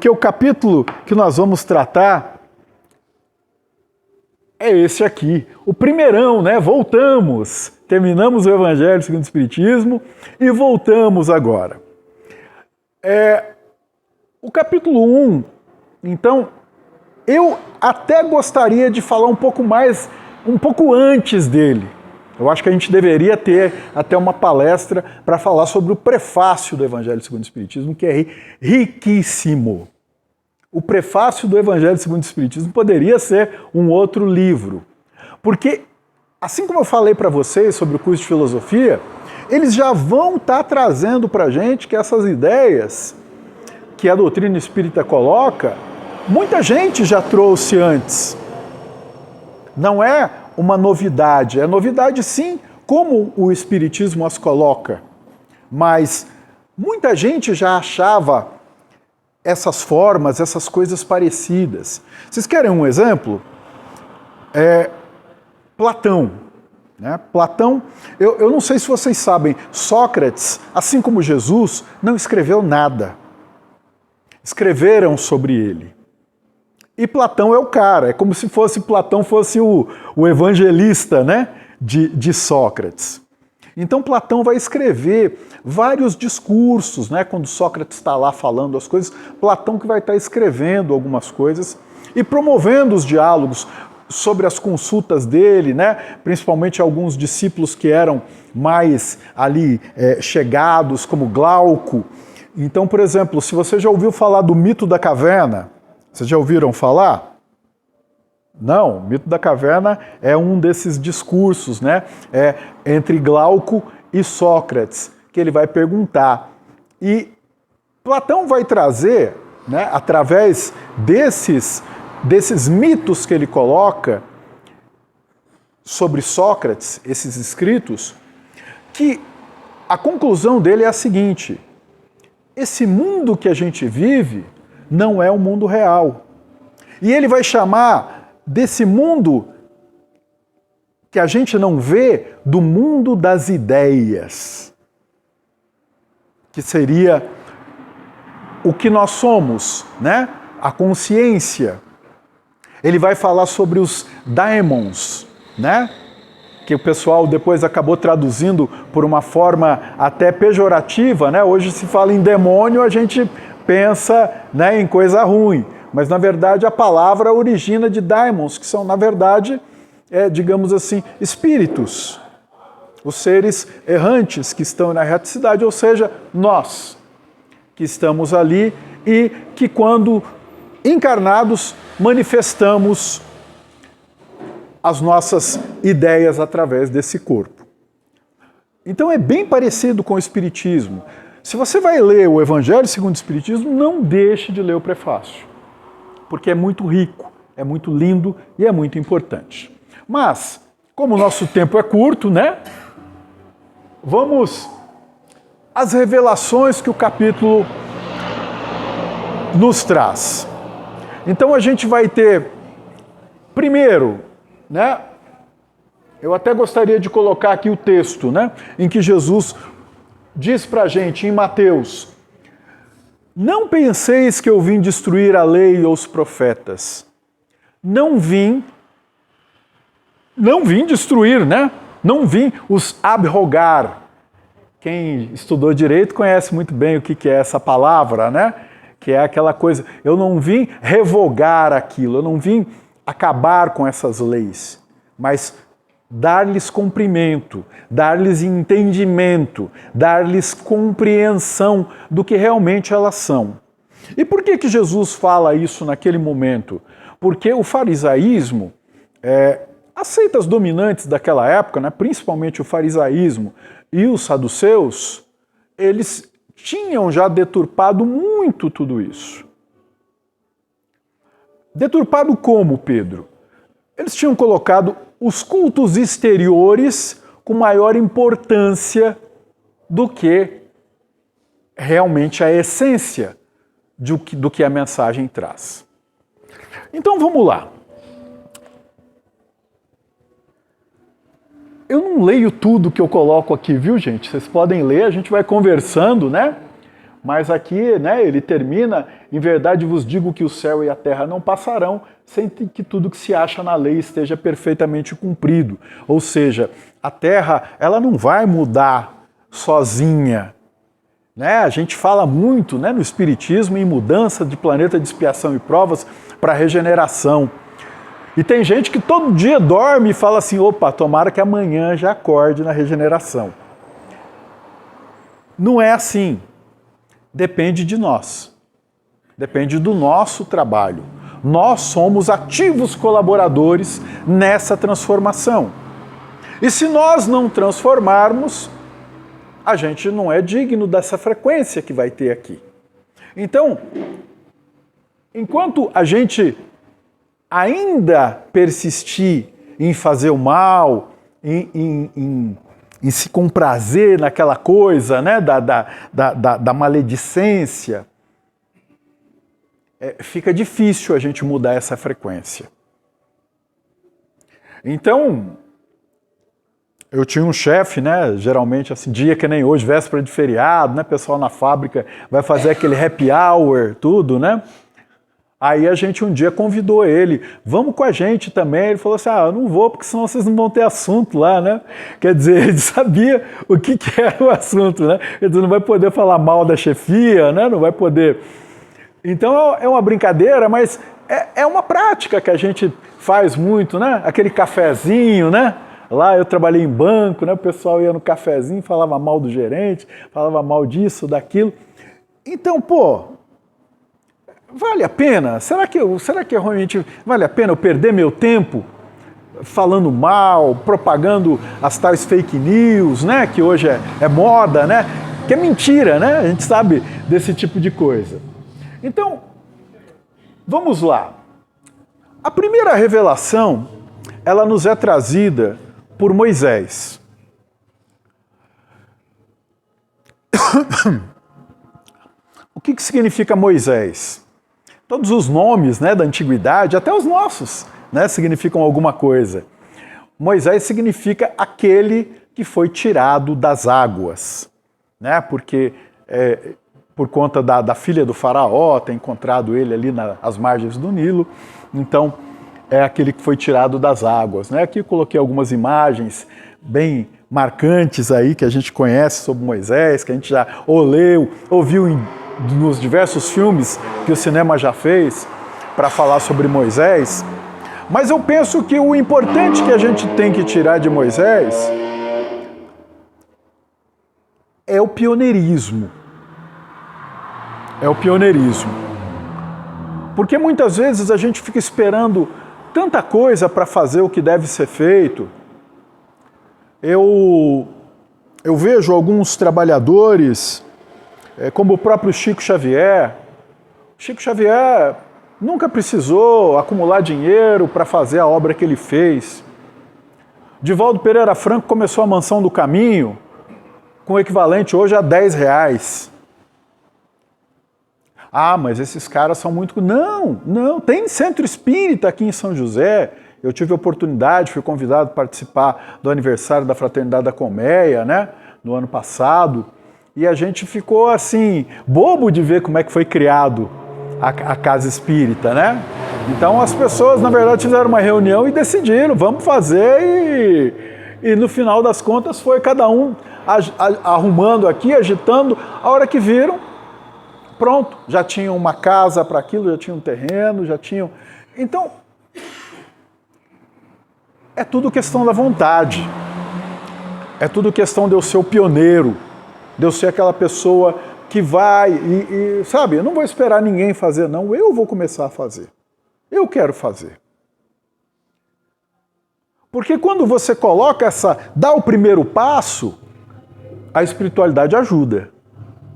porque o capítulo que nós vamos tratar é esse aqui, o primeirão, né? Voltamos, terminamos o Evangelho segundo o Espiritismo e voltamos agora. O capítulo 1, então, eu até gostaria de falar um pouco mais, um pouco antes dele. Eu acho que a gente deveria ter até uma palestra para falar sobre o prefácio do Evangelho segundo o Espiritismo, que é riquíssimo. O prefácio do Evangelho segundo o Espiritismo poderia ser um outro livro. Porque, assim como eu falei para vocês sobre o curso de filosofia, eles já vão estar trazendo para a gente que essas ideias que a doutrina espírita coloca, muita gente já trouxe antes. Não é uma novidade, é novidade sim, como o Espiritismo as coloca. Mas muita gente já achava essas formas, essas coisas parecidas. Vocês querem um exemplo? Platão. Né? Platão, eu não sei se vocês sabem, Sócrates, assim como Jesus, não escreveu nada. Escreveram sobre ele. E Platão é o cara, é como se Platão fosse o evangelista, né, de Sócrates. Então Platão vai escrever vários discursos, né, quando Sócrates está lá falando as coisas, Platão que vai estar escrevendo algumas coisas e promovendo os diálogos sobre as consultas dele, né, principalmente alguns discípulos que eram mais ali chegados, como Glauco. Então, por exemplo, se você já ouviu falar do mito da caverna, vocês já ouviram falar? Não, o mito da caverna é um desses discursos, né? Entre Glauco e Sócrates, que ele vai perguntar. E Platão vai trazer, né, através desses mitos que ele coloca sobre Sócrates, esses escritos, que a conclusão dele é a seguinte: esse mundo que a gente vive não é o mundo real. E ele vai chamar desse mundo que a gente não vê do mundo das ideias, que seria o que nós somos, né? A consciência. Ele vai falar sobre os daemons, né? Que o pessoal depois acabou traduzindo por uma forma até pejorativa, né? Hoje se fala em demônio, a gente pensa, né, em coisa ruim, mas na verdade a palavra origina de daimons, que são na verdade, digamos assim, espíritos, os seres errantes que estão na erraticidade, ou seja, nós que estamos ali e que quando encarnados manifestamos as nossas ideias através desse corpo. Então é bem parecido com o Espiritismo. Se você vai ler o Evangelho segundo o Espiritismo, não deixe de ler o prefácio, porque é muito rico, é muito lindo e é muito importante. Mas, como o nosso tempo é curto, né? Vamos às revelações que o capítulo nos traz. Então a gente vai ter, primeiro, né? Eu até gostaria de colocar aqui o texto, né? Em que Jesus diz pra gente em Mateus: não penseis que eu vim destruir a lei ou os profetas. Não vim destruir, né? Não vim os abrogar. Quem estudou direito conhece muito bem o que é essa palavra, né? Que é aquela coisa, eu não vim revogar aquilo, eu não vim acabar com essas leis, mas dar-lhes cumprimento, dar-lhes entendimento, dar-lhes compreensão do que realmente elas são. E por que Jesus fala isso naquele momento? Porque o farisaísmo, as seitas dominantes daquela época, né, principalmente o farisaísmo e os saduceus, eles tinham já deturpado muito tudo isso. Deturpado como, Pedro? Eles tinham colocado os cultos exteriores com maior importância do que realmente a essência do que a mensagem traz. Então vamos lá. Eu não leio tudo que eu coloco aqui, viu, gente? Vocês podem ler, a gente vai conversando, né? Mas aqui, né, ele termina, em verdade vos digo que o céu e a terra não passarão, sem que tudo que se acha na lei esteja perfeitamente cumprido. Ou seja, a terra, ela não vai mudar sozinha. Né? A gente fala muito, né, no Espiritismo em mudança de planeta de expiação e provas para regeneração. E tem gente que todo dia dorme e fala assim, opa, tomara que amanhã já acorde na regeneração. Não é assim. Depende de nós. Depende do nosso trabalho. Nós somos ativos colaboradores nessa transformação. E se nós não transformarmos, a gente não é digno dessa frequência que vai ter aqui. Então, enquanto a gente ainda persistir em fazer o mal, em se comprazer naquela coisa, né, da maledicência, fica difícil a gente mudar essa frequência. Então, eu tinha um chefe, né, geralmente assim, dia que nem hoje, véspera de feriado, né, pessoal na fábrica vai fazer aquele happy hour, tudo, né? Aí a gente um dia convidou ele, vamos com a gente também. Ele falou assim, eu não vou porque senão vocês não vão ter assunto lá, né? Quer dizer, ele sabia o que era o assunto, né? Ele não vai poder falar mal da chefia, né? Não vai poder... Então é uma brincadeira, mas é uma prática que a gente faz muito, né? Aquele cafezinho, né? Lá eu trabalhei em banco, né? O pessoal ia no cafezinho, falava mal do gerente, falava mal disso, daquilo. Então, vale a pena? Será que realmente vale a pena eu perder meu tempo falando mal, propagando as tais fake news, né? Que hoje é moda, né? Que é mentira, né? A gente sabe desse tipo de coisa. Então, vamos lá. A primeira revelação, ela nos é trazida por Moisés. O que significa Moisés? Todos os nomes, né, da antiguidade, até os nossos, né, significam alguma coisa. Moisés significa aquele que foi tirado das águas, né, porque por conta da filha do faraó, ter encontrado ele ali nas margens do Nilo, então é aquele que foi tirado das águas. Né? Aqui eu coloquei algumas imagens bem marcantes aí que a gente conhece sobre Moisés, que a gente já ouviu nos diversos filmes que o cinema já fez para falar sobre Moisés. Mas eu penso que o importante que a gente tem que tirar de Moisés é o pioneirismo. É o pioneirismo. Porque muitas vezes a gente fica esperando tanta coisa para fazer o que deve ser feito. Eu vejo alguns trabalhadores, como o próprio Chico Xavier. Chico Xavier nunca precisou acumular dinheiro para fazer a obra que ele fez. Divaldo Pereira Franco começou a Mansão do Caminho com o equivalente hoje a R$10. Mas esses caras são muito... Não, tem centro espírita aqui em São José. Eu tive a oportunidade, fui convidado a participar do aniversário da Fraternidade da Colmeia, né, no ano passado, e a gente ficou assim, bobo de ver como é que foi criado a casa espírita, né? Então as pessoas, na verdade, fizeram uma reunião e decidiram, vamos fazer, e no final das contas foi cada um arrumando aqui, agitando, a hora que viram, pronto, já tinham uma casa para aquilo, já tinham um terreno, já tinham... Então, é tudo questão da vontade. É tudo questão de eu ser o pioneiro, de eu ser aquela pessoa que vai e sabe, eu não vou esperar ninguém fazer, não, eu vou começar a fazer. Eu quero fazer. Porque quando você coloca dá o primeiro passo, a espiritualidade ajuda.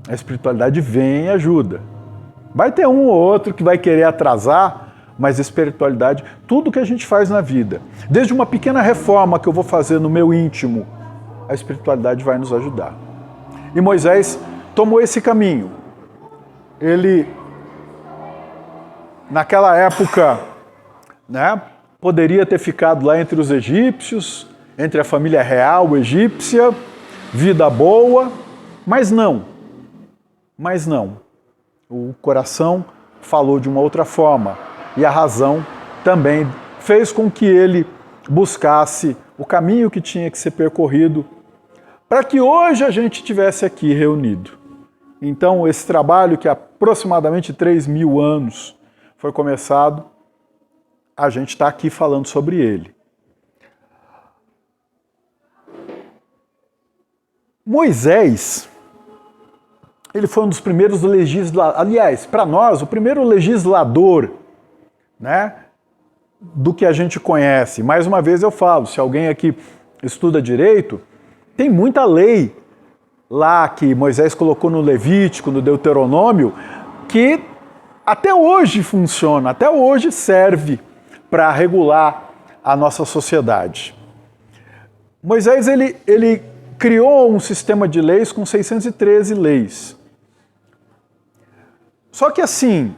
A espiritualidade vem e ajuda. Vai ter um ou outro que vai querer atrasar, mas a espiritualidade, tudo que a gente faz na vida, desde uma pequena reforma que eu vou fazer no meu íntimo, a espiritualidade vai nos ajudar. E Moisés tomou esse caminho. Ele, naquela época, né, poderia ter ficado lá entre os egípcios, entre a família real egípcia, vida boa, mas não. Mas não. O coração falou de uma outra forma e a razão também fez com que ele buscasse o caminho que tinha que ser percorrido para que hoje a gente estivesse aqui reunido. Então, esse trabalho que há aproximadamente 3.000 anos foi começado, a gente está aqui falando sobre ele. Moisés, ele foi um dos primeiros legisladores, aliás, para nós, o primeiro legislador, né, do que a gente conhece. Mais uma vez eu falo, se alguém aqui estuda direito, tem muita lei lá que Moisés colocou no Levítico, no Deuteronômio, que até hoje funciona, até hoje serve para regular a nossa sociedade. Moisés, ele criou um sistema de leis com 613 leis. Só que assim,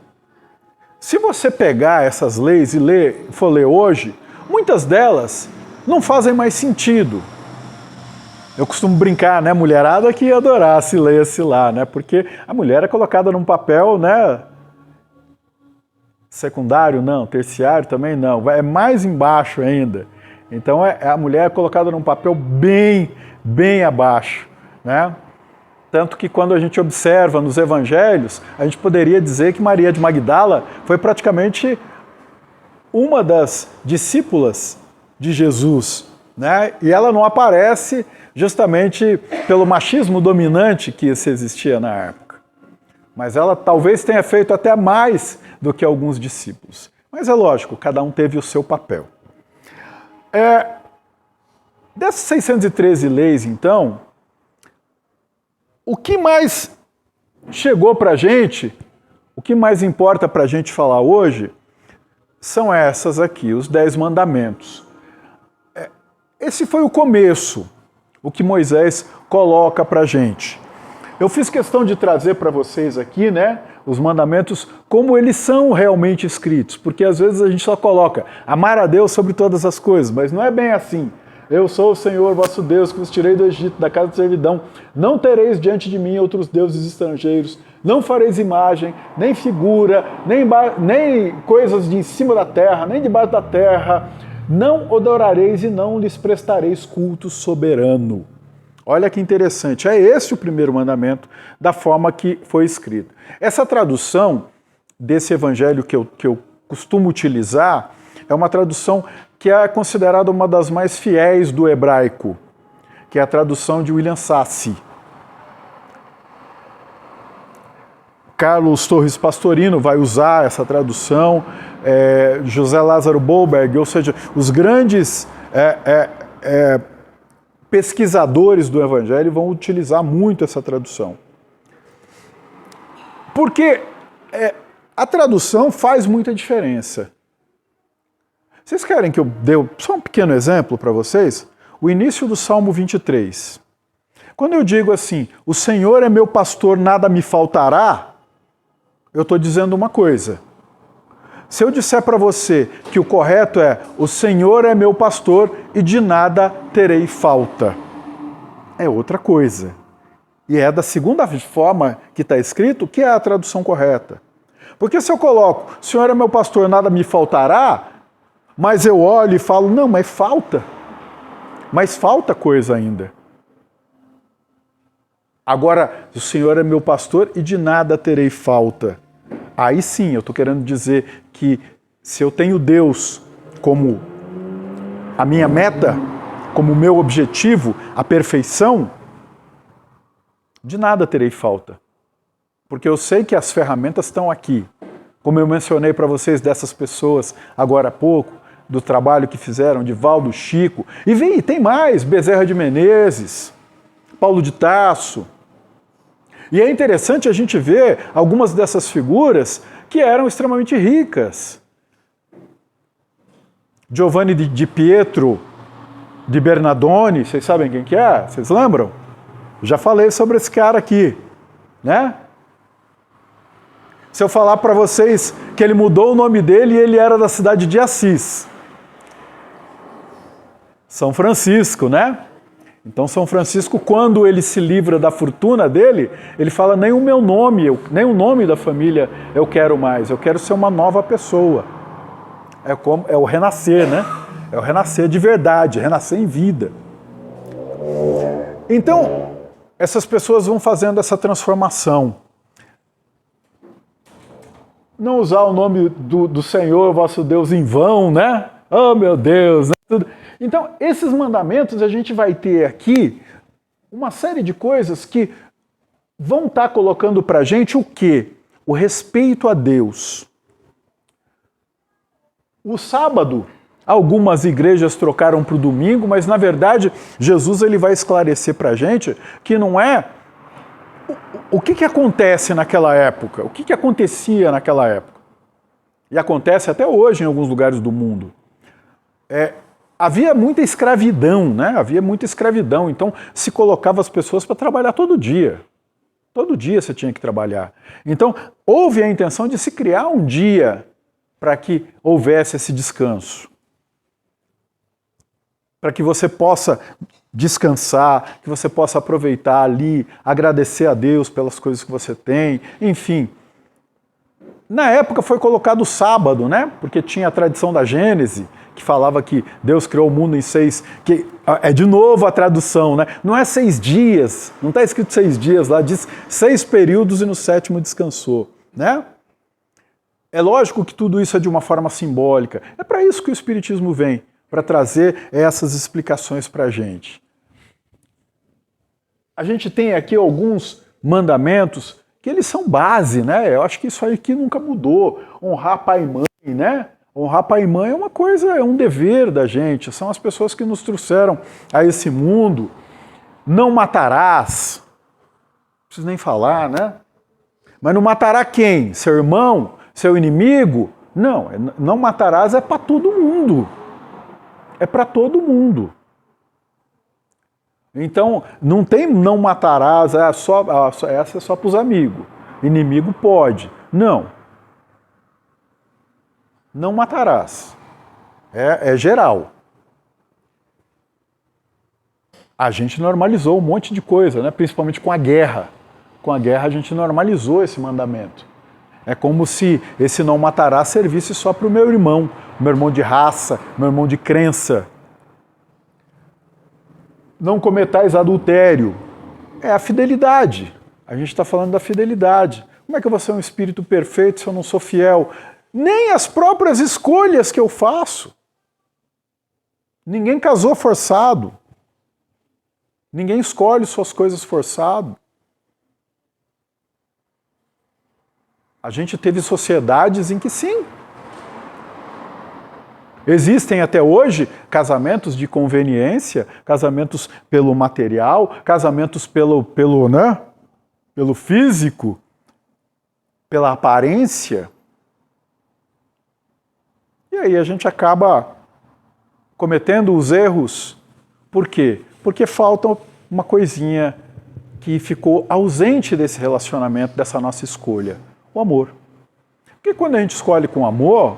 se você pegar essas leis e for ler hoje, muitas delas não fazem mais sentido. Eu costumo brincar, né, mulherada que ia adorar se lesse lá, né, porque a mulher é colocada num papel, né, secundário não, terciário também não, é mais embaixo ainda. Então a mulher é colocada num papel bem abaixo, né? Tanto que quando a gente observa nos evangelhos, a gente poderia dizer que Maria de Magdala foi praticamente uma das discípulas de Jesus, né? E ela não aparece justamente pelo machismo dominante que se existia na época. Mas ela talvez tenha feito até mais do que alguns discípulos. Mas é lógico, cada um teve o seu papel. Dessas 613 leis, então, o que mais chegou para a gente, o que mais importa para a gente falar hoje, são essas aqui, os 10 mandamentos. Esse foi o começo, o que Moisés coloca para a gente. Eu fiz questão de trazer para vocês aqui, né, os mandamentos como eles são realmente escritos, porque às vezes a gente só coloca amar a Deus sobre todas as coisas, mas não é bem assim. Eu sou o Senhor, vosso Deus, que vos tirei do Egito, da casa de servidão. Não tereis diante de mim outros deuses estrangeiros. Não fareis imagem, nem figura, nem coisas de em cima da terra, nem debaixo da terra. Não adorareis e não lhes prestareis culto soberano. Olha que interessante. É esse o primeiro mandamento da forma que foi escrito. Essa tradução desse evangelho que eu costumo utilizar é uma tradução que é considerada uma das mais fiéis do hebraico, que é a tradução de William Sassi. Carlos Torres Pastorino vai usar essa tradução, José Lázaro Bollberg, ou seja, os grandes pesquisadores do Evangelho vão utilizar muito essa tradução. Porque a tradução faz muita diferença. Vocês querem que eu dê só um pequeno exemplo para vocês? O início do Salmo 23. Quando eu digo assim, o Senhor é meu pastor, nada me faltará, eu estou dizendo uma coisa. Se eu disser para você que o correto é o Senhor é meu pastor e de nada terei falta, é outra coisa. E é da segunda forma que está escrito que é a tradução correta. Porque se eu coloco, o Senhor é meu pastor, nada me faltará, mas eu olho e falo, não, mas falta coisa ainda. Agora, o Senhor é meu pastor e de nada terei falta. Aí sim, eu estou querendo dizer que se eu tenho Deus como a minha meta, como o meu objetivo, a perfeição, de nada terei falta. Porque eu sei que as ferramentas estão aqui. Como eu mencionei para vocês dessas pessoas agora há pouco, do trabalho que fizeram, de Valdo, Chico, e tem mais, Bezerra de Menezes, Paulo de Tarso. E é interessante a gente ver algumas dessas figuras que eram extremamente ricas. Giovanni di Pietro, de Bernardone, vocês sabem quem que é? Vocês lembram? Já falei sobre esse cara aqui, né? Se eu falar para vocês que ele mudou o nome dele e ele era da cidade de Assis, São Francisco, né? Então São Francisco, quando ele se livra da fortuna dele, ele fala, nem o meu nome, nem o nome da família eu quero mais, eu quero ser uma nova pessoa. É o renascer, né? É o renascer de verdade, renascer em vida. Então, essas pessoas vão fazendo essa transformação. Não usar o nome do Senhor, vosso Deus, em vão, né? Oh, meu Deus! Né? Tudo. Então, esses mandamentos, a gente vai ter aqui uma série de coisas que vão estar colocando para a gente o quê? O respeito a Deus. O sábado, algumas igrejas trocaram para o domingo, mas na verdade Jesus ele vai esclarecer para a gente que não é o que acontece naquela época, o que acontecia naquela época. E acontece até hoje em alguns lugares do mundo. Havia muita escravidão, né? Havia muita escravidão, então se colocava as pessoas para trabalhar todo dia. Todo dia você tinha que trabalhar. Então houve a intenção de se criar um dia para que houvesse esse descanso. Para que você possa descansar, que você possa aproveitar ali, agradecer a Deus pelas coisas que você tem, enfim. Na época foi colocado o sábado, né? Porque tinha a tradição da Gênese, que falava que Deus criou o mundo em 6, que é de novo a tradução, né? Não é 6 dias, não está escrito 6 dias lá, diz 6 períodos e no 7º descansou, né? É lógico que tudo isso é de uma forma simbólica. É para isso que o Espiritismo vem, para trazer essas explicações para a gente. A gente tem aqui alguns mandamentos que eles são base, né? Eu acho que isso aqui nunca mudou. Honrar pai e mãe, né? Honrar pai e mãe é uma coisa, é um dever da gente. São as pessoas que nos trouxeram a esse mundo. Não matarás. Não preciso nem falar, né? Mas não matará quem? Seu irmão? Seu inimigo? Não, não matarás é para todo mundo. É para todo mundo. Então, não tem não matarás, essa é só para os amigos. Inimigo pode. Não. Não matarás. É geral. A gente normalizou um monte de coisa, né? Principalmente com a guerra. Com a guerra a gente normalizou esse mandamento. É como se esse não matará servisse só para o meu irmão de raça, meu irmão de crença. Não cometais adultério. É a fidelidade. A gente está falando da fidelidade. Como é que eu vou ser um espírito perfeito se eu não sou fiel? Nem as próprias escolhas que eu faço. Ninguém casou forçado. Ninguém escolhe suas coisas forçado. A gente teve sociedades em que sim. Existem até hoje casamentos de conveniência, casamentos pelo material, casamentos pelo físico, pela aparência. E aí a gente acaba cometendo os erros. Por quê? Porque falta uma coisinha que ficou ausente desse relacionamento, dessa nossa escolha. O amor. Porque quando a gente escolhe com amor,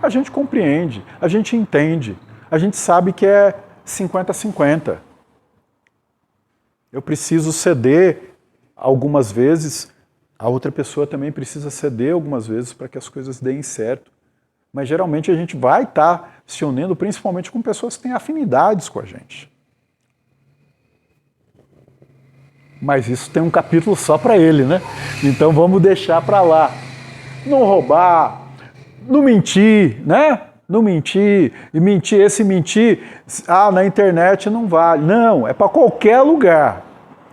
a gente compreende, a gente entende, a gente sabe que é 50-50. Eu preciso ceder algumas vezes, a outra pessoa também precisa ceder algumas vezes para que as coisas deem certo. Mas geralmente a gente vai estar se unindo principalmente com pessoas que têm afinidades com a gente. Mas isso tem um capítulo só para ele, né? Então vamos deixar para lá. Não roubar, não mentir, né? Não mentir. E mentir, na internet não vale. Não, é para qualquer lugar.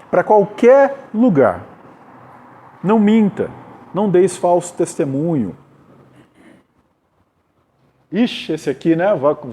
Para qualquer lugar. Não minta. Não deis falso testemunho. Ixi, esse aqui, né,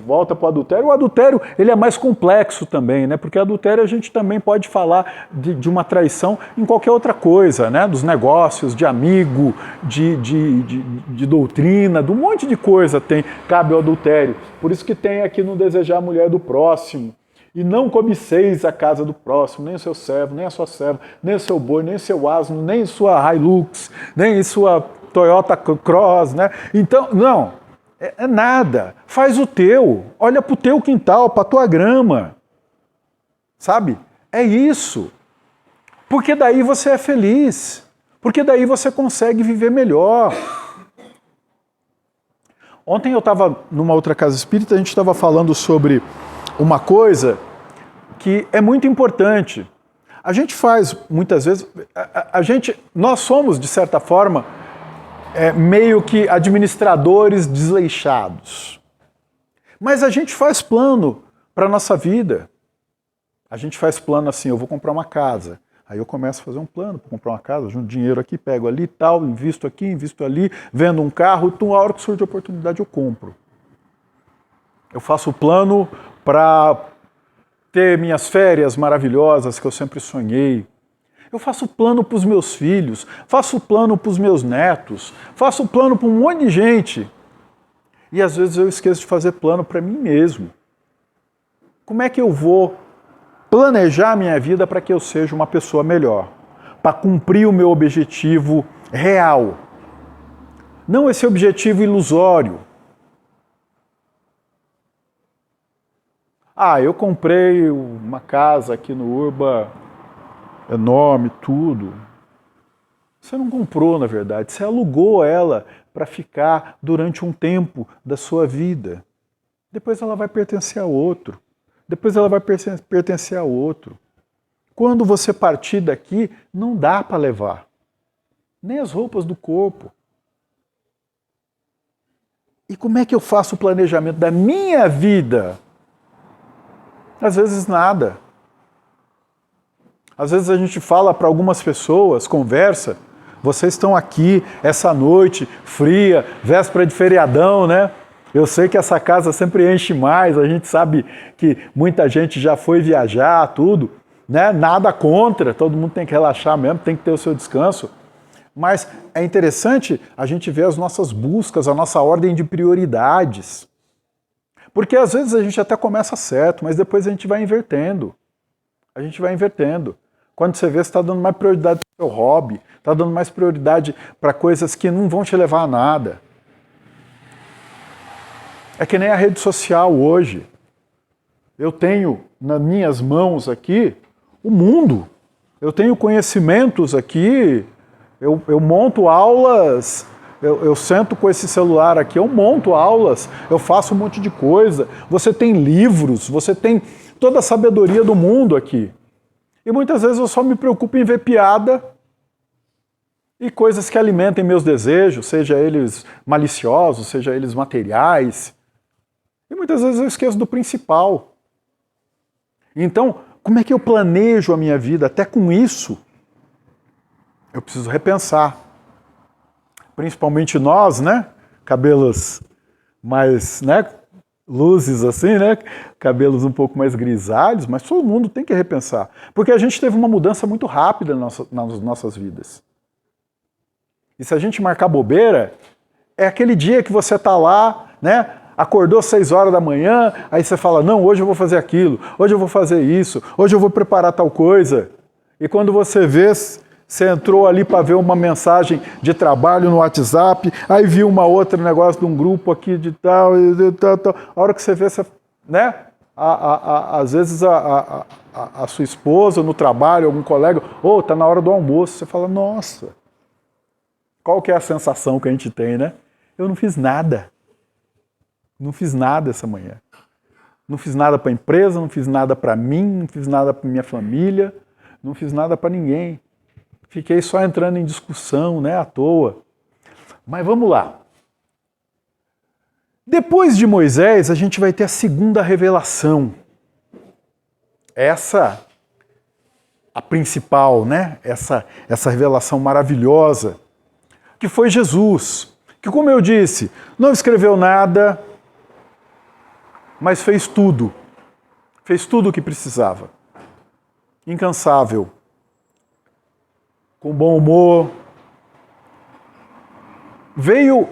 volta para o adultério. O adultério, ele é mais complexo também, né, porque adultério a gente também pode falar de uma traição em qualquer outra coisa, né, dos negócios, de amigo, de doutrina, de um monte de coisa cabe ao adultério. Por isso que tem aqui no desejar a mulher do próximo. E não cobiceis a casa do próximo, nem o seu servo, nem a sua serva, nem o seu boi, nem o seu asno, nem sua Hilux, nem sua Toyota Cross, né? Então, não. É nada. Faz o teu. Olha para o teu quintal, para a tua grama. Sabe? É isso. Porque daí você é feliz. Porque daí você consegue viver melhor. Ontem eu estava numa outra casa espírita, a gente estava falando sobre uma coisa que é muito importante. A gente faz, muitas vezes, nós somos, de certa forma, meio que administradores desleixados. Mas a gente faz plano para a nossa vida. A gente faz plano assim, eu vou comprar uma casa. Aí eu começo a fazer um plano para comprar uma casa, junto dinheiro aqui, pego ali e tal, invisto aqui, invisto ali, vendo um carro, então a hora que surge a oportunidade eu compro. Eu faço o plano para ter minhas férias maravilhosas que eu sempre sonhei. Eu faço plano para os meus filhos, faço plano para os meus netos, faço plano para um monte de gente. E às vezes eu esqueço de fazer plano para mim mesmo. Como é que eu vou planejar a minha vida para que eu seja uma pessoa melhor? Para cumprir o meu objetivo real. Não esse objetivo ilusório. Eu comprei uma casa aqui no Urba, enorme, tudo. Você não comprou, na verdade, você alugou ela para ficar durante um tempo da sua vida. Depois ela vai pertencer a outro. Depois ela vai pertencer a outro. Quando você partir daqui, não dá para levar. Nem as roupas do corpo. E como é que eu faço o planejamento da minha vida? Às vezes nada. Às vezes a gente fala para algumas pessoas, conversa, vocês estão aqui essa noite fria, véspera de feriadão, né? Eu sei que essa casa sempre enche mais, a gente sabe que muita gente já foi viajar, tudo, né? Nada contra, todo mundo tem que relaxar mesmo, tem que ter o seu descanso. Mas é interessante a gente ver as nossas buscas, a nossa ordem de prioridades. Porque às vezes a gente até começa certo, mas depois a gente vai invertendo. A gente vai invertendo. Quando você vê, você está dando mais prioridade para o seu hobby, está dando mais prioridade para coisas que não vão te levar a nada. É que nem a rede social hoje. Eu tenho nas minhas mãos aqui o mundo. Eu tenho conhecimentos aqui, eu monto aulas, eu sento com esse celular aqui, eu monto aulas, eu faço um monte de coisa. Você tem livros, você tem toda a sabedoria do mundo aqui. E muitas vezes eu só me preocupo em ver piada e coisas que alimentem meus desejos, seja eles maliciosos, seja eles materiais. E muitas vezes eu esqueço do principal. Então, como é que eu planejo a minha vida? Até com isso, eu preciso repensar. Principalmente nós, né? Cabelos mais, né? Luzes assim, né? Cabelos um pouco mais grisalhos, mas todo mundo tem que repensar. Porque a gente teve uma mudança muito rápida nas nossas vidas. E se a gente marcar bobeira, é aquele dia que você está lá, né? Acordou 6 horas da manhã, aí você fala, não, hoje eu vou fazer aquilo, hoje eu vou fazer isso, hoje eu vou preparar tal coisa. E quando você vê, você entrou ali para ver uma mensagem de trabalho no WhatsApp, aí viu uma outra negócio de um grupo aqui de tal, tal. A hora que você vê, você, né? Às vezes a sua esposa no trabalho, algum colega, tá na hora do almoço. Você fala, nossa, qual que é a sensação que a gente tem, né? Eu não fiz nada. Não fiz nada essa manhã. Não fiz nada para a empresa, não fiz nada para mim, não fiz nada para minha família, não fiz nada para ninguém. Fiquei só entrando em discussão, né, à toa. Mas vamos lá. Depois de Moisés, a gente vai ter a segunda revelação. Essa, a principal, né? Essa revelação maravilhosa, que foi Jesus. Que, como eu disse, não escreveu nada, mas fez tudo. Fez tudo o que precisava. Incansável. Com bom humor. Veio,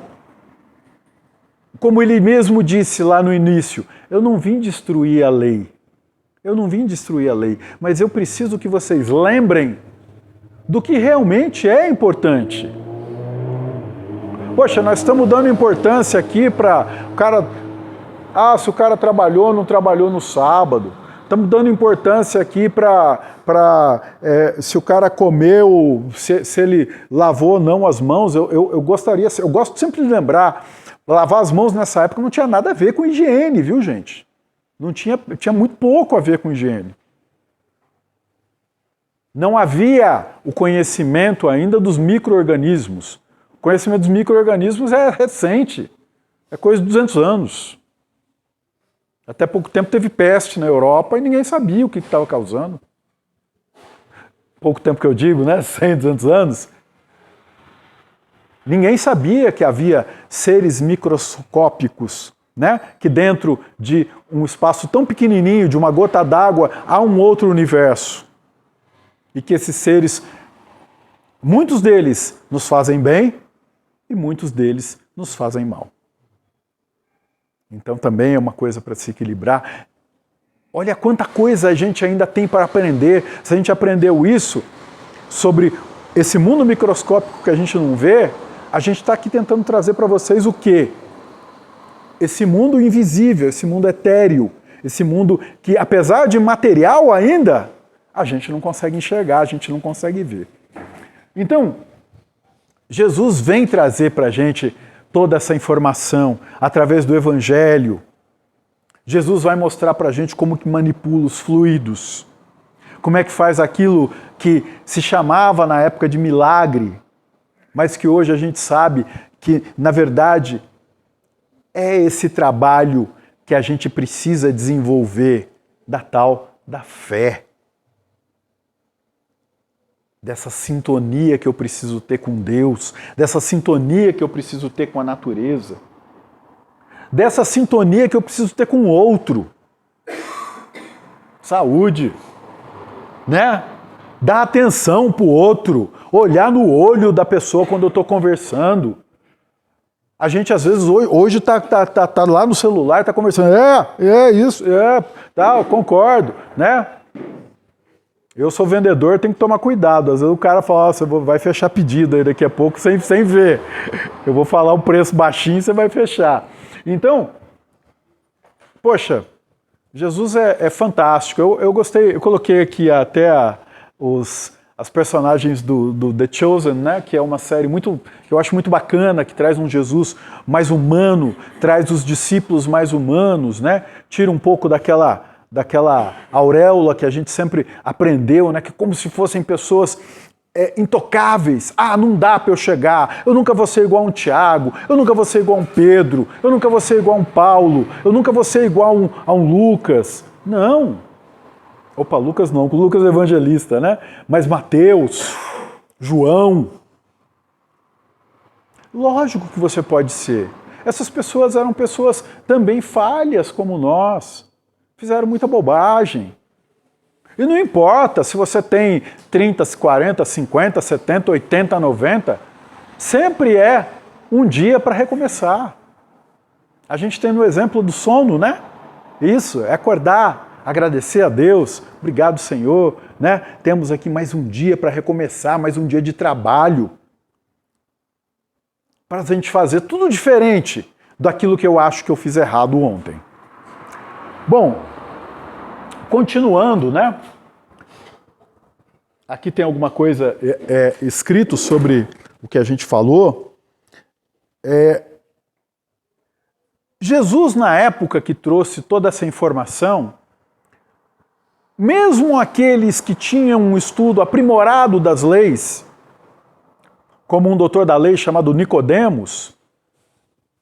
como ele mesmo disse lá no início, eu não vim destruir a lei. Eu não vim destruir a lei, mas eu preciso que vocês lembrem do que realmente é importante. Poxa, nós estamos dando importância aqui para o cara... se o cara trabalhou, não trabalhou no sábado. estamos dando importância aqui para se o cara comeu, se ele lavou ou não as mãos. Eu gosto sempre de lembrar, lavar as mãos nessa época não tinha nada a ver com higiene, viu, gente? Não tinha muito pouco a ver com higiene. Não havia o conhecimento ainda dos micro-organismos. O conhecimento dos micro-organismos é recente, é coisa de 200 anos. Até pouco tempo teve peste na Europa e ninguém sabia o que estava causando. Pouco tempo que eu digo, né? 100, 200 anos. Ninguém sabia que havia seres microscópicos, né? Que dentro de um espaço tão pequenininho, de uma gota d'água, há um outro universo. E que esses seres, muitos deles nos fazem bem e muitos deles nos fazem mal. Então também é uma coisa para se equilibrar. Olha quanta coisa a gente ainda tem para aprender. Se a gente aprendeu isso sobre esse mundo microscópico que a gente não vê, a gente está aqui tentando trazer para vocês o quê? Esse mundo invisível, esse mundo etéreo, esse mundo que, apesar de material ainda, a gente não consegue enxergar, a gente não consegue ver. Então, Jesus vem trazer para a gente toda essa informação através do Evangelho. Jesus vai mostrar para a gente como que manipula os fluidos, como é que faz aquilo que se chamava na época de milagre, mas que hoje a gente sabe que, na verdade, é esse trabalho que a gente precisa desenvolver da tal da fé. Dessa sintonia que eu preciso ter com Deus, dessa sintonia que eu preciso ter com a natureza, dessa sintonia que eu preciso ter com o outro. Saúde, né? Dar atenção para o outro, olhar no olho da pessoa quando eu estou conversando. A gente, às vezes, hoje tá lá no celular, está conversando, isso, eu concordo, né? Eu sou vendedor, tenho que tomar cuidado. Às vezes o cara fala, você vai fechar pedido aí daqui a pouco sem ver. Eu vou falar o preço baixinho e você vai fechar. Então, poxa, Jesus é fantástico. Eu gostei, eu coloquei aqui até as personagens do The Chosen, né, que é uma série que eu acho muito bacana, que traz um Jesus mais humano, traz os discípulos mais humanos, né, tira um pouco daquela auréola que a gente sempre aprendeu, né, que como se fossem pessoas intocáveis. Não dá para eu chegar, eu nunca vou ser igual a um Tiago, eu nunca vou ser igual a um Pedro, eu nunca vou ser igual a um Paulo, eu nunca vou ser igual a um Lucas. Não. Opa, Lucas não, Lucas é evangelista, né? Mas Mateus, João. Lógico que você pode ser. Essas pessoas eram pessoas também falhas como nós. Fizeram muita bobagem. E não importa se você tem 30, 40, 50, 70, 80, 90, sempre é um dia para recomeçar. A gente tem no exemplo do sono, né? Isso, é acordar, agradecer a Deus, obrigado Senhor, né? Temos aqui mais um dia para recomeçar, mais um dia de trabalho. Para a gente fazer tudo diferente daquilo que eu acho que eu fiz errado ontem. Bom, continuando, né? Aqui tem alguma coisa escrito sobre o que a gente falou. Jesus, na época que trouxe toda essa informação, mesmo aqueles que tinham um estudo aprimorado das leis, como um doutor da lei chamado Nicodemos,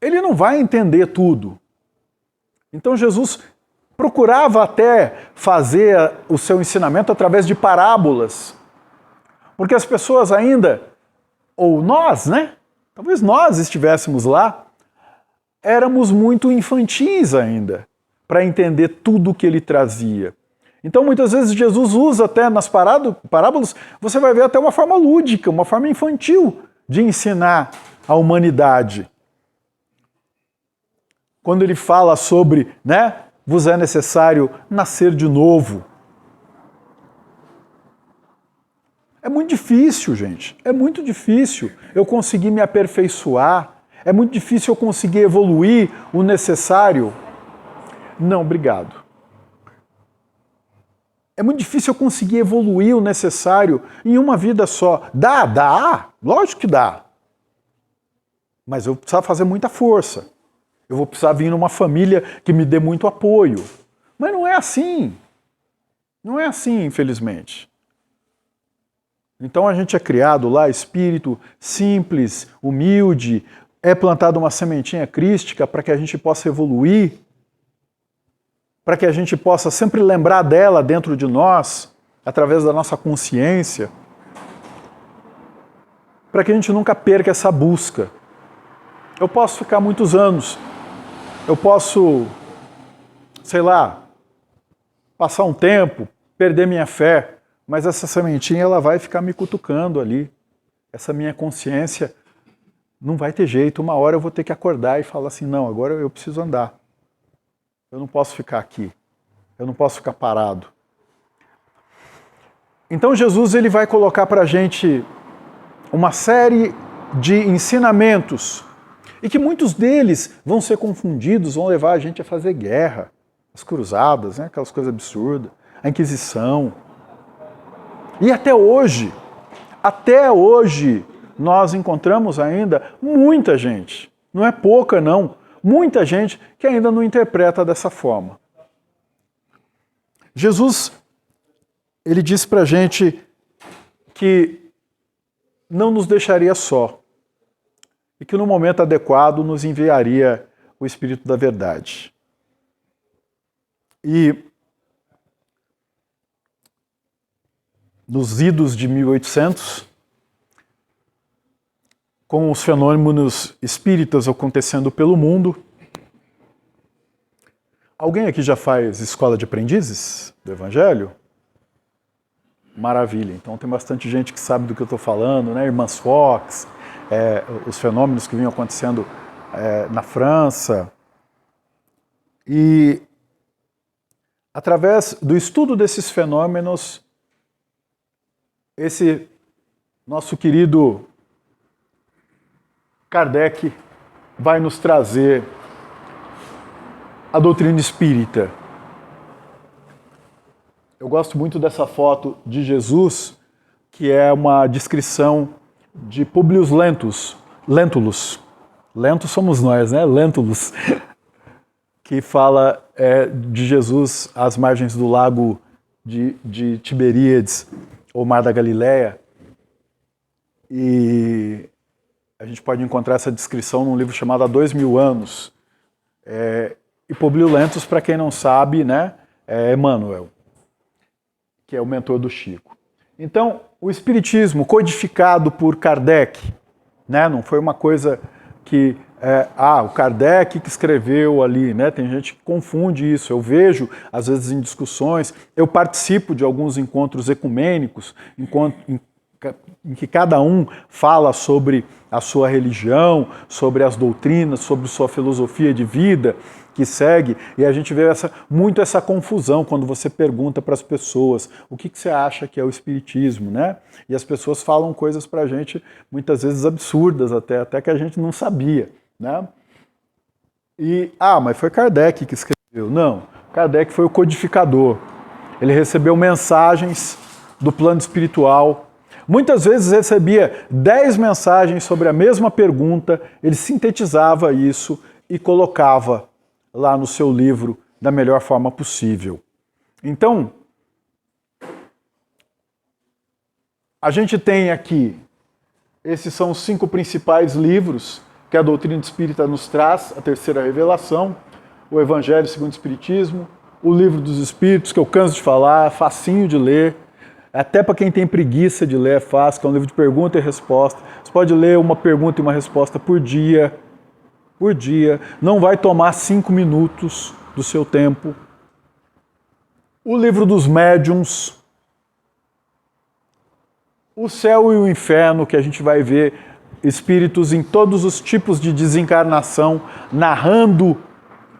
ele não vai entender tudo. Então Jesus procurava até fazer o seu ensinamento através de parábolas, porque as pessoas ainda, ou nós, né? Talvez nós estivéssemos lá, éramos muito infantis ainda para entender tudo o que ele trazia. Então muitas vezes Jesus usa até nas parábolas, você vai ver até uma forma lúdica, uma forma infantil de ensinar a humanidade. Quando ele fala sobre, né? Vos é necessário nascer de novo. É muito difícil, gente. É muito difícil eu conseguir me aperfeiçoar. É muito difícil eu conseguir evoluir o necessário. Não, obrigado. É muito difícil eu conseguir evoluir o necessário em uma vida só. Dá, lógico que dá. Mas eu vou precisar fazer muita força. Eu vou precisar vir numa família que me dê muito apoio. Mas não é assim. Não é assim, infelizmente. Então a gente é criado lá, espírito simples, humilde, é plantada uma sementinha crística para que a gente possa evoluir, para que a gente possa sempre lembrar dela dentro de nós, através da nossa consciência, para que a gente nunca perca essa busca. Eu posso ficar muitos anos, eu posso, sei lá, passar um tempo, perder minha fé, mas essa sementinha ela vai ficar me cutucando ali. Essa minha consciência não vai ter jeito, uma hora eu vou ter que acordar e falar assim, não, agora eu preciso andar. Eu não posso ficar aqui, eu não posso ficar parado. Então Jesus ele vai colocar para a gente uma série de ensinamentos e que muitos deles vão ser confundidos, vão levar a gente a fazer guerra, as cruzadas, né? Aquelas coisas absurdas, a Inquisição. E até hoje, nós encontramos ainda muita gente, não é pouca não, muita gente que ainda não interpreta dessa forma. Jesus, ele disse para a gente que não nos deixaria só e que no momento adequado nos enviaria o Espírito da Verdade. E nos idos de 1800, com os fenômenos espíritas acontecendo pelo mundo. Alguém aqui já faz escola de aprendizes do Evangelho? Maravilha, então tem bastante gente que sabe do que eu estou falando, né? Irmãs Fox, os fenômenos que vinham acontecendo na França. E através do estudo desses fenômenos, esse nosso querido Kardec vai nos trazer a doutrina espírita. Eu gosto muito dessa foto de Jesus, que é uma descrição de Publius Lentulus. Lentos somos nós, né? Lentulus. Que fala de Jesus às margens do lago de Tiberíades, ou Mar da Galileia. E a gente pode encontrar essa descrição num livro chamado Há 2000 anos. E Publio Lentulus, para quem não sabe, né, é Emmanuel, que é o mentor do Chico. Então, o Espiritismo codificado por Kardec, né, não foi uma coisa que o Kardec que escreveu ali, né? Tem gente que confunde isso. Eu vejo, às vezes, em discussões, eu participo de alguns encontros ecumênicos, em que cada um fala sobre a sua religião, sobre as doutrinas, sobre sua filosofia de vida que segue, e a gente vê muito essa confusão quando você pergunta para as pessoas o que você acha que é o Espiritismo, né? E as pessoas falam coisas para a gente, muitas vezes absurdas até que a gente não sabia, né? E, mas foi Kardec que escreveu. Não, Kardec foi o codificador. Ele recebeu mensagens do plano espiritual. Muitas vezes recebia 10 mensagens sobre a mesma pergunta, ele sintetizava isso e colocava lá no seu livro da melhor forma possível. Então, a gente tem aqui, esses são os 5 principais livros que a doutrina espírita nos traz, a terceira revelação, o Evangelho segundo o Espiritismo, o Livro dos Espíritos, que eu canso de falar, facinho de ler, até para quem tem preguiça de ler é fácil, que é um livro de pergunta e resposta. Você pode ler uma pergunta e uma resposta por dia, não vai tomar 5 minutos do seu tempo. O Livro dos Médiuns, o Céu e o Inferno, que a gente vai ver espíritos em todos os tipos de desencarnação, narrando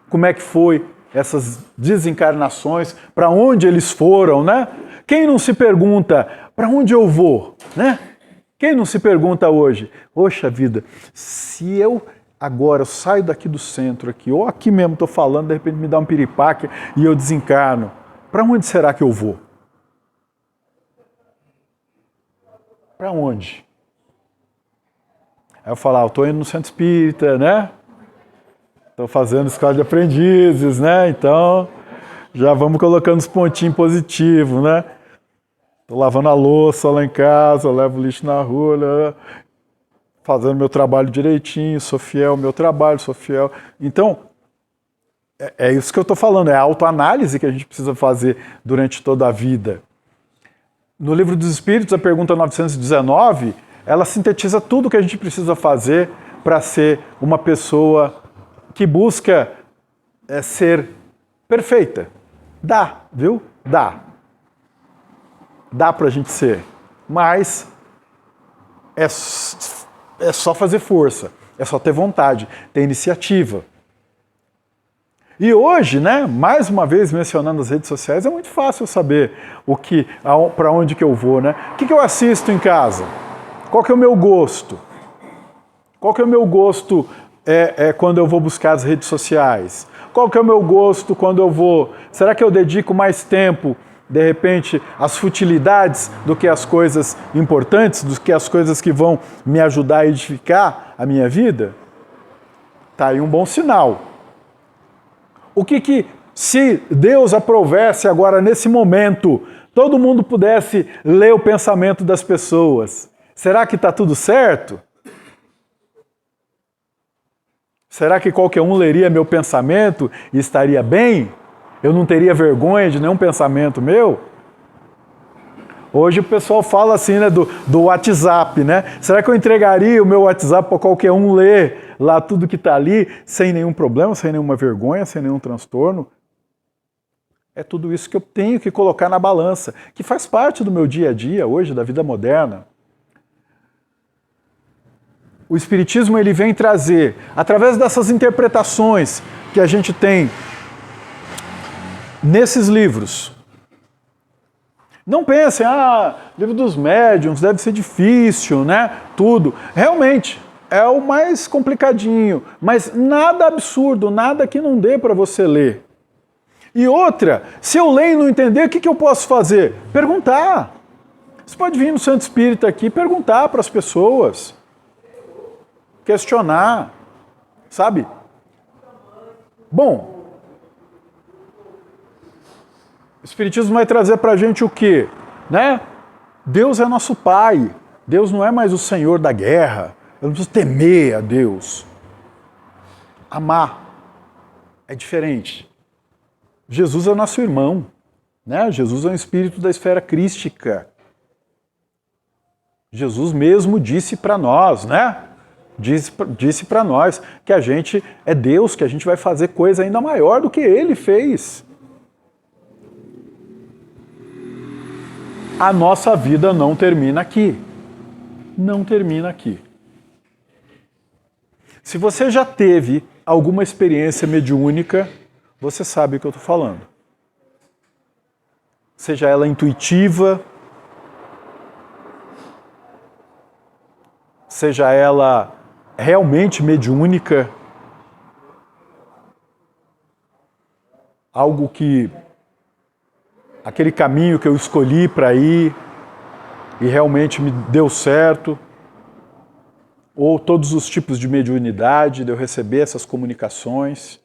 como é que foi essas desencarnações, para onde eles foram, né? Quem não se pergunta, para onde eu vou, né? Quem não se pergunta hoje, poxa vida, se eu agora eu saio daqui do centro, aqui, ou aqui mesmo estou falando, de repente me dá um piripaque e eu desencarno, para onde será que eu vou? Para onde? Aí eu falo, eu estou indo no centro espírita, né? Estou fazendo escola de aprendizes, né? Então, já vamos colocando os pontinhos positivos, né? Estou lavando a louça lá em casa, levo o lixo na rua, né? Fazendo meu trabalho direitinho, sou fiel ao meu trabalho, sou fiel. Então, é isso que eu estou falando, é a autoanálise que a gente precisa fazer durante toda a vida. No Livro dos Espíritos, a pergunta 919, ela sintetiza tudo que a gente precisa fazer para ser uma pessoa que busca ser perfeita. Dá, viu? Dá. Dá para a gente ser. Mas é só fazer força, é só ter vontade, ter iniciativa. E hoje, né, mais uma vez mencionando as redes sociais, é muito fácil saber para onde que eu vou, né? O que eu assisto em casa? Qual que é o meu gosto? Qual que é o meu gosto quando eu vou buscar as redes sociais? Qual que é o meu gosto quando eu vou... Será que eu dedico mais tempo, de repente, às futilidades do que às coisas importantes, do que às coisas que vão me ajudar a edificar a minha vida? Tá aí um bom sinal. Se Deus aprovesse agora, nesse momento, todo mundo pudesse ler o pensamento das pessoas, será que está tudo certo? Será que qualquer um leria meu pensamento e estaria bem? Eu não teria vergonha de nenhum pensamento meu? Hoje o pessoal fala assim, né, do WhatsApp, né? Será que eu entregaria o meu WhatsApp para qualquer um ler lá tudo que está ali, sem nenhum problema, sem nenhuma vergonha, sem nenhum transtorno? É tudo isso que eu tenho que colocar na balança, que faz parte do meu dia a dia hoje, da vida moderna. O Espiritismo ele vem trazer, através dessas interpretações que a gente tem nesses livros. Não pensem, livro dos médiuns deve ser difícil, né? Tudo. Realmente, é o mais complicadinho, mas nada absurdo, nada que não dê para você ler. E outra, se eu ler e não entender, o que eu posso fazer? Perguntar. Você pode vir no Centro Espírita aqui e perguntar para as pessoas. Questionar, sabe? Bom, o Espiritismo vai trazer para a gente o quê? Né? Deus é nosso Pai. Deus não é mais o Senhor da guerra. Eu não preciso temer a Deus. Amar é diferente. Jesus é nosso irmão. Né? Jesus é um espírito da esfera crística. Jesus mesmo disse para nós, né? Disse para nós que a gente é Deus, que a gente vai fazer coisa ainda maior do que Ele fez. A nossa vida não termina aqui. Não termina aqui. Se você já teve alguma experiência mediúnica, você sabe o que eu estou falando. Seja ela intuitiva, seja ela realmente mediúnica, algo que aquele caminho que eu escolhi para ir e realmente me deu certo, ou todos os tipos de mediunidade, de eu receber essas comunicações.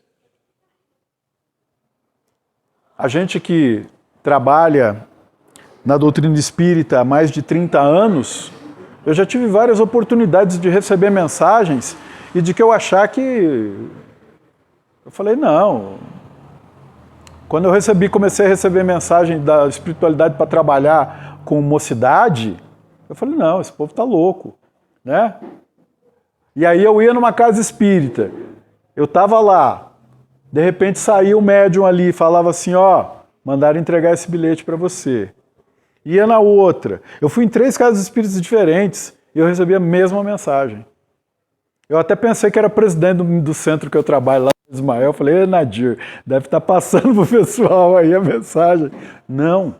A gente que trabalha na doutrina espírita há mais de 30 anos, eu já tive várias oportunidades de receber mensagens e de que eu achar que... Eu falei, não. Quando eu comecei a receber mensagem da espiritualidade para trabalhar com mocidade, eu falei, não, esse povo está louco, né? E aí eu ia numa casa espírita, eu estava lá, de repente saía o médium ali e falava assim, mandaram entregar esse bilhete para você. Ia na outra. Eu fui em 3 casas espíritas diferentes e eu recebi a mesma mensagem. Eu até pensei que era presidente do centro que eu trabalho lá, Ismael. Eu falei, Nadir, deve estar passando pro pessoal aí a mensagem. Não.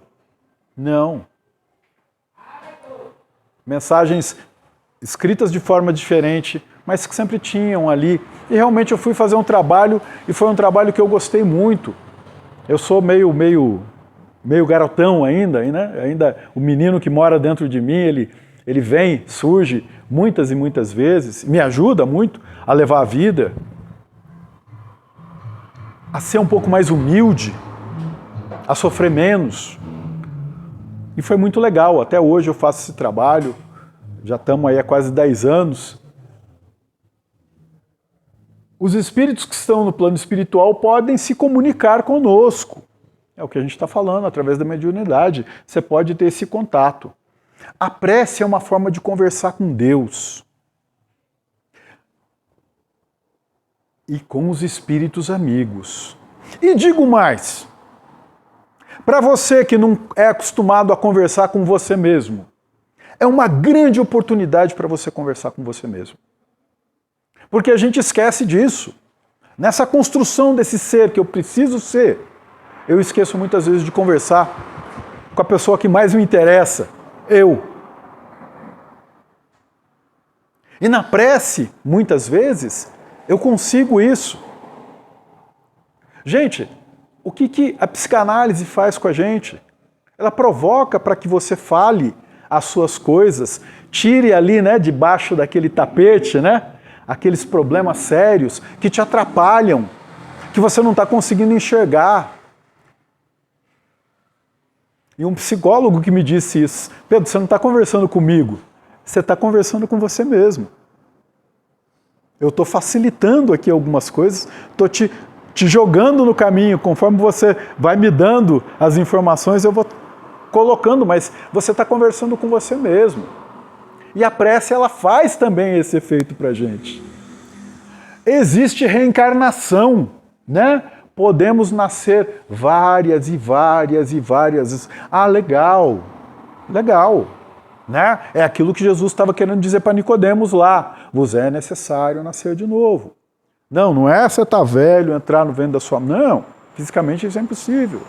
Mensagens escritas de forma diferente, mas que sempre tinham ali. E realmente eu fui fazer um trabalho, e foi um trabalho que eu gostei muito. Eu sou meio garotão ainda, né? Ainda o menino que mora dentro de mim, ele vem, surge muitas e muitas vezes, me ajuda muito a levar a vida, a ser um pouco mais humilde, a sofrer menos. E foi muito legal, até hoje eu faço esse trabalho, já estamos aí há quase 10 anos. Os espíritos que estão no plano espiritual podem se comunicar conosco. É o que a gente está falando, através da mediunidade. Você pode ter esse contato. A prece é uma forma de conversar com Deus. E com os espíritos amigos. E digo mais, para você que não é acostumado a conversar com você mesmo, é uma grande oportunidade para você conversar com você mesmo. Porque a gente esquece disso. Nessa construção desse ser que eu preciso ser, eu esqueço muitas vezes de conversar com a pessoa que mais me interessa, eu. E na prece, muitas vezes, eu consigo isso. Gente, o que a psicanálise faz com a gente? Ela provoca para que você fale as suas coisas, tire ali, né, debaixo daquele tapete, né, aqueles problemas sérios que te atrapalham, que você não está conseguindo enxergar. E um psicólogo que me disse isso: Pedro, você não está conversando comigo, você está conversando com você mesmo. Eu estou facilitando aqui algumas coisas, estou te jogando no caminho, conforme você vai me dando as informações, eu vou colocando, mas você está conversando com você mesmo. E a prece, ela faz também esse efeito para a gente. Existe reencarnação, né? Podemos nascer várias e várias e várias vezes. Ah, legal, legal. Né? É aquilo que Jesus estava querendo dizer para Nicodemos lá. Vos é necessário nascer de novo. Não, não é você estar velho, entrar no ventre da sua mãe. Não, fisicamente isso é impossível.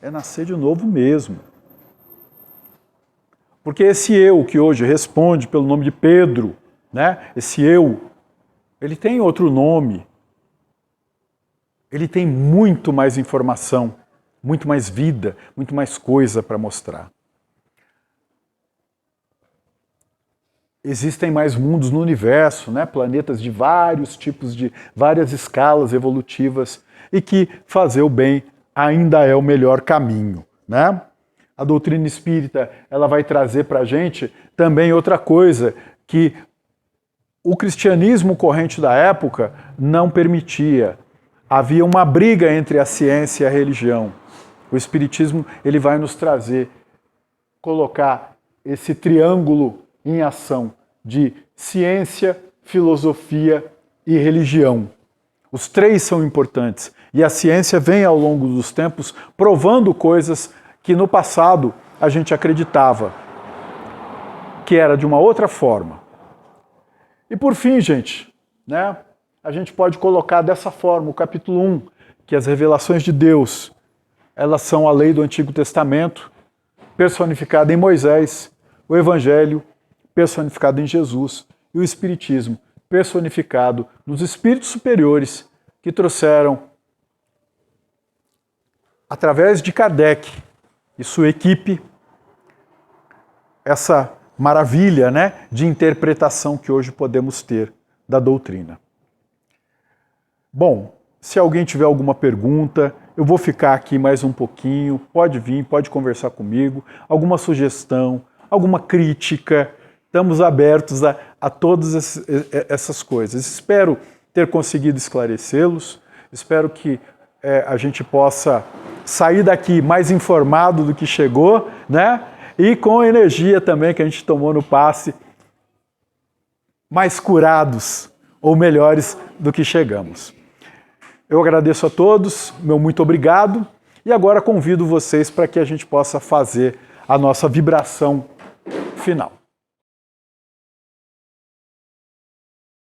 É nascer de novo mesmo. Porque esse eu que hoje responde pelo nome de Pedro, né? Esse eu, ele tem outro nome. Ele tem muito mais informação, muito mais vida, muito mais coisa para mostrar. Existem mais mundos no universo, né? Planetas de vários tipos, de várias escalas evolutivas, e que fazer o bem ainda é o melhor caminho, né? A doutrina espírita, ela vai trazer para a gente também outra coisa, que o cristianismo corrente da época não permitia. Havia uma briga entre a ciência e a religião. O espiritismo, ele vai nos trazer, colocar esse triângulo em ação de ciência, filosofia e religião. Os três são importantes. E a ciência vem ao longo dos tempos provando coisas que no passado a gente acreditava que era de uma outra forma. E por fim, gente, né, a gente pode colocar dessa forma o capítulo 1, que as revelações de Deus, elas são a lei do Antigo Testamento, personificada em Moisés, o Evangelho, personificado em Jesus, e o Espiritismo, personificado nos espíritos superiores que trouxeram, através de Kardec e sua equipe, essa maravilha, né, de interpretação que hoje podemos ter da doutrina. Bom, se alguém tiver alguma pergunta, eu vou ficar aqui mais um pouquinho, pode vir, pode conversar comigo, alguma sugestão, alguma crítica, estamos abertos a todas essas coisas. Espero ter conseguido esclarecê-los, espero que a gente possa sair daqui mais informado do que chegou, né? E com a energia também que a gente tomou no passe, mais curados ou melhores do que chegamos. Eu agradeço a todos, meu muito obrigado, e agora convido vocês para que a gente possa fazer a nossa vibração final.